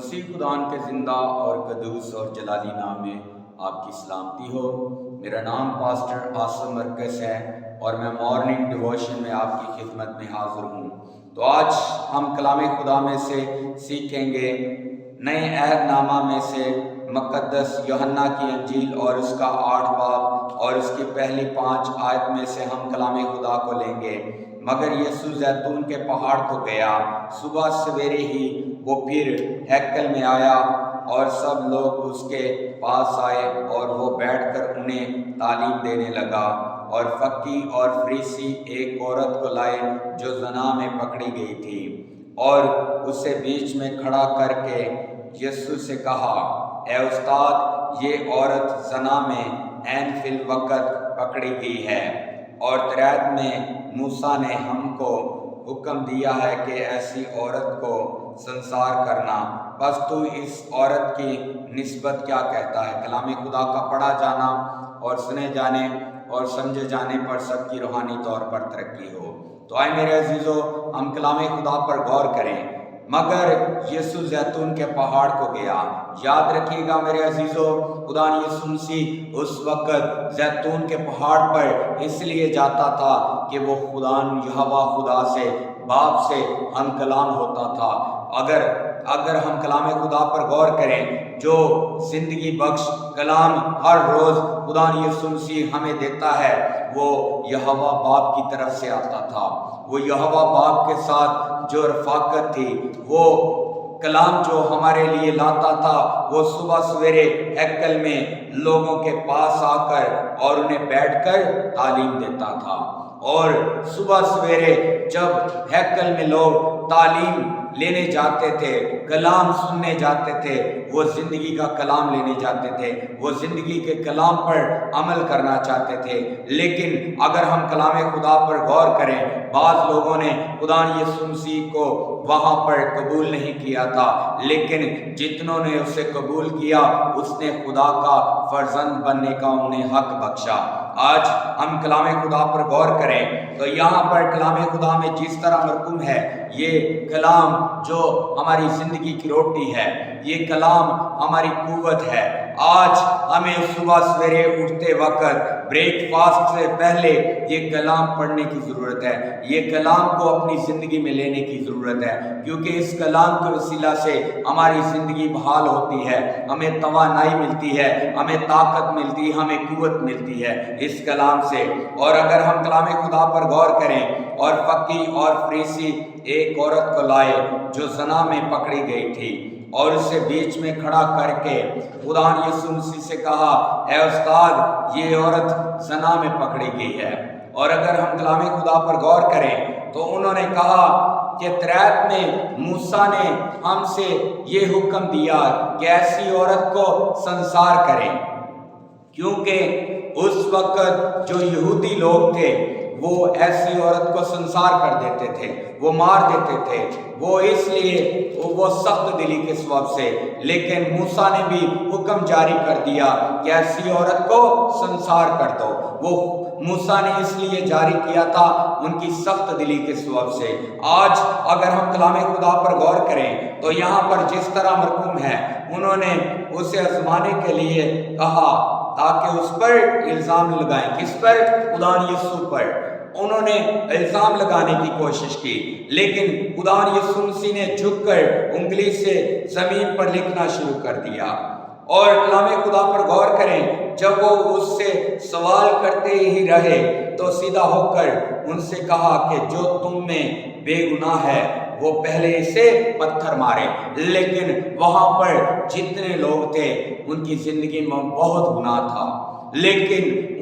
مسیح خدا کے زندہ اور قدوس اور جلالی نام میں آپ کی سلامتی ہو۔ میرا نام پاسٹر عاصم مرکز ہے اور میں مارننگ ڈیووشن میں آپ کی خدمت میں حاضر ہوں۔ تو آج ہم کلام خدا میں سے سیکھیں گے نئے عہد نامہ میں سے مقدس یوحنا کی انجیل اور اس کا 8 باب اور اس کی پہلی 5 آیت میں سے ہم کلام خدا کو لیں گے۔ مگر یسوع زیتون کے پہاڑ کو گیا، صبح سویرے ہی وہ پھر ہیکل میں آیا اور سب لوگ اس کے پاس آئے اور وہ بیٹھ کر انہیں تعلیم دینے لگا۔ اور فقی اور فریسی ایک عورت کو لائے جو زنا میں پکڑی گئی تھی، اور اسے بیچ میں کھڑا کر کے یسوع سے کہا، اے استاد، یہ عورت زنا میں عین فی الوقت پکڑی گئی ہے، اور تورات میں موسیٰ نے ہم کو حکم دیا ہے کہ ایسی عورت کو سنسار کرنا۔ بس تو اس عورت کی نسبت کیا کہتا ہے؟ کلام خدا کا پڑھا جانا اور سنے جانے اور سمجھے جانے پر سب کی روحانی طور پر ترقی ہو۔ تو آئے میرے عزیزو، ہم کلام خدا پر غور کریں۔ مگر یسوع زیتون کے پہاڑ کو گیا۔ یاد رکھیے گا میرے عزیزو، خدا یسوع مسیح اس وقت زیتون کے پہاڑ پر اس لیے جاتا تھا کہ وہ خدا یہوہ خدا سے، باپ سے ہم کلام ہوتا تھا۔ اگر ہم کلام خدا پر غور کریں، جو زندگی بخش کلام ہر روز خدا یسوع مسیح ہمیں دیتا ہے، وہ یہوہ باپ کی طرف سے آتا تھا۔ وہ یہوہ باپ کے ساتھ جو رفاقت تھی، وہ کلام جو ہمارے لیے لاتا تھا، وہ صبح سویرے ہیکل میں لوگوں کے پاس آ کر اور انہیں بیٹھ کر تعلیم دیتا تھا۔ اور صبح سویرے جب ہیکل میں لوگ تعلیم لینے جاتے تھے، کلام سننے جاتے تھے، وہ زندگی کا کلام لینے جاتے تھے، وہ زندگی کے کلام پر عمل کرنا چاہتے تھے۔ لیکن اگر ہم کلام خدا پر غور کریں، بعض لوگوں نے خدا یسوع مسیح کو وہاں پر قبول نہیں کیا تھا، لیکن جتنوں نے اسے قبول کیا، اس نے خدا کا فرزند بننے کا انہیں حق بخشا۔ آج ہم کلام خدا پر غور کریں تو یہاں پر کلام خدا میں جس طرح مرقوم ہے، یہ کلام جو ہماری زندگی کی روٹی ہے، یہ کلام ہماری قوت ہے۔ آج ہمیں صبح سویرے اٹھتے وقت بریک فاسٹ سے پہلے یہ کلام پڑھنے کی ضرورت ہے، یہ کلام کو اپنی زندگی میں لینے کی ضرورت ہے، کیونکہ اس کلام کے وسیلہ سے ہماری زندگی بحال ہوتی ہے، ہمیں توانائی ملتی ہے، ہمیں طاقت ملتی ہے، ہمیں قوت ملتی ہے اس کلام سے۔ اور اگر ہم کلام خدا پر غور کریں، اور فقی اور فریسی ایک عورت کو لائے جو زنا میں پکڑی گئی تھی، اور اسے بیچ میں کھڑا کر کے خدا یسوع مسیح سے کہا، اے استاد، یہ عورت زنا میں پکڑی گئی ہے۔ اور اگر ہم کلام خدا پر غور کریں تو انہوں نے کہا کہ تورات میں موسیٰ نے ہم سے یہ حکم دیا کہ ایسی عورت کو سنسار کریں، کیونکہ اس وقت جو یہودی لوگ تھے وہ ایسی عورت کو سنسار کر دیتے تھے، وہ مار دیتے تھے، وہ اس لیے وہ سخت دلی کے سبب سے۔ لیکن موسیٰ نے بھی حکم جاری کر دیا کہ ایسی عورت کو سنسار کر دو۔ وہ موسیٰ نے اس لیے جاری کیا تھا ان کی سخت دلی کے سبب سے۔ آج اگر ہم کلام خدا پر غور کریں تو یہاں پر جس طرح مرقوم ہے، انہوں نے اسے آزمانے کے لیے کہا تاکہ اس پر الزام لگائیں۔ کس پر؟ خدا یسوع پر انہوں نے الزام لگانے کی کوشش کی، لیکن خدا یسوع مسیح نے جھک کر انگلی سے زمین پر لکھنا شروع کر دیا۔ اور کلام خدا پر غور کریں، جب وہ اس سے سوال کرتے ہی رہے تو سیدھا ہو کر ان سے کہا کہ جو تم میں بے گناہ ہے وہ پہلے اسے پتھر مارے۔ لیکن وہاں پر جتنے لوگ تھے ان کی زندگی میں بہت گناہ تھا، لیکن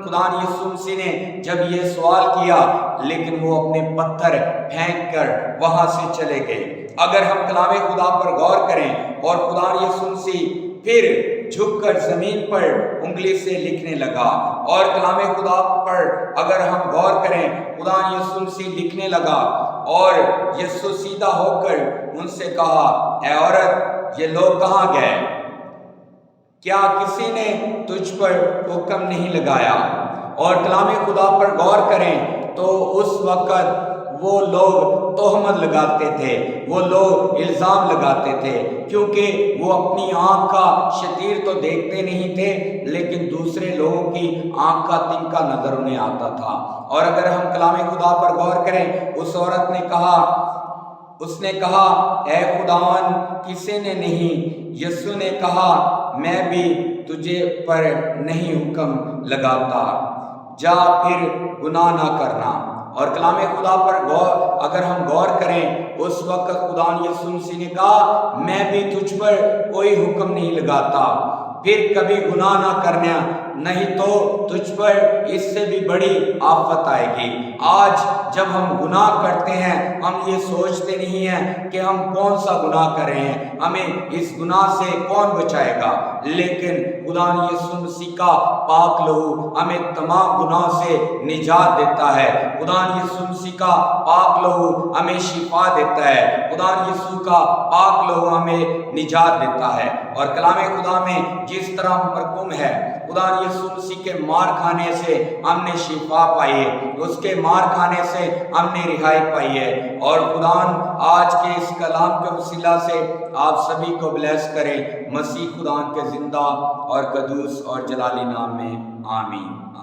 خدا یسوع مسیح نے جب یہ سوال کیا، لیکن وہ اپنے پتھر پھینک کر وہاں سے چلے گئے۔ اگر ہم کلام خدا پر غور کریں اور خدا یسوع مسیح پھر جھک کر زمین پر انگلی سے لکھنے لگا، اور کلام خدا پر اگر ہم غور کریں، خدا یسوع مسیح لکھنے لگا، اور یسوع سیدھا ہو کر ان سے کہا، اے عورت، یہ لوگ کہاں گئے؟ کیا کسی نے تجھ پر حکم نہیں لگایا؟ اور کلام خدا پر غور کریں تو اس وقت وہ لوگ تہمت لگاتے تھے، وہ لوگ الزام لگاتے تھے، کیونکہ وہ اپنی آنکھ کا شتیر تو دیکھتے نہیں تھے لیکن دوسرے لوگوں کی آنکھ کا تنکا نظر انہیں آتا تھا۔ اور اگر ہم کلام خدا پر غور کریں، اس عورت نے کہا اے خداوند کسی نے نہیں۔ یسوع نے کہا میں بھی تجھے پر نہیں حکم لگاتا، جا پھر گناہ نہ کرنا۔ اور کلام خدا پر اگر ہم غور کریں، اس وقت خدا یسوع مسیح نے کہا میں بھی تجھ پر کوئی حکم نہیں لگاتا، پھر کبھی گناہ نہ کرنا، نہیں تو تجھ پر اس سے بھی بڑی آفت آئے گی۔ آج جب ہم گناہ کرتے ہیں ہم یہ سوچتے نہیں ہیں کہ ہم کون سا گناہ کر رہے ہیں، ہمیں اس گناہ سے کون بچائے گا، لیکن خدا یسوع مسیح کا پاک لہو ہمیں تمام گناہ سے نجات دیتا ہے۔ خدا یسوع مسیح کا پاک لہو ہمیں شفا دیتا ہے، خدا یسوع کا پاک لہو ہمیں نجات دیتا ہے۔ اور کلام خدا میں جس طرح مرقوم ہے، خدا یسوع مسیح کے مار کھانے سے ہم نے شفا پائی ہے، اس کے مار کھانے سے ہم نے رہائی پائی ہے۔ اور خدا آج کے اس کلام کے وسیلہ سے آپ سبھی کو بلیس کرے، مسیح خدا کے زندہ اور قدوس اور جلالی نام میں، آمین۔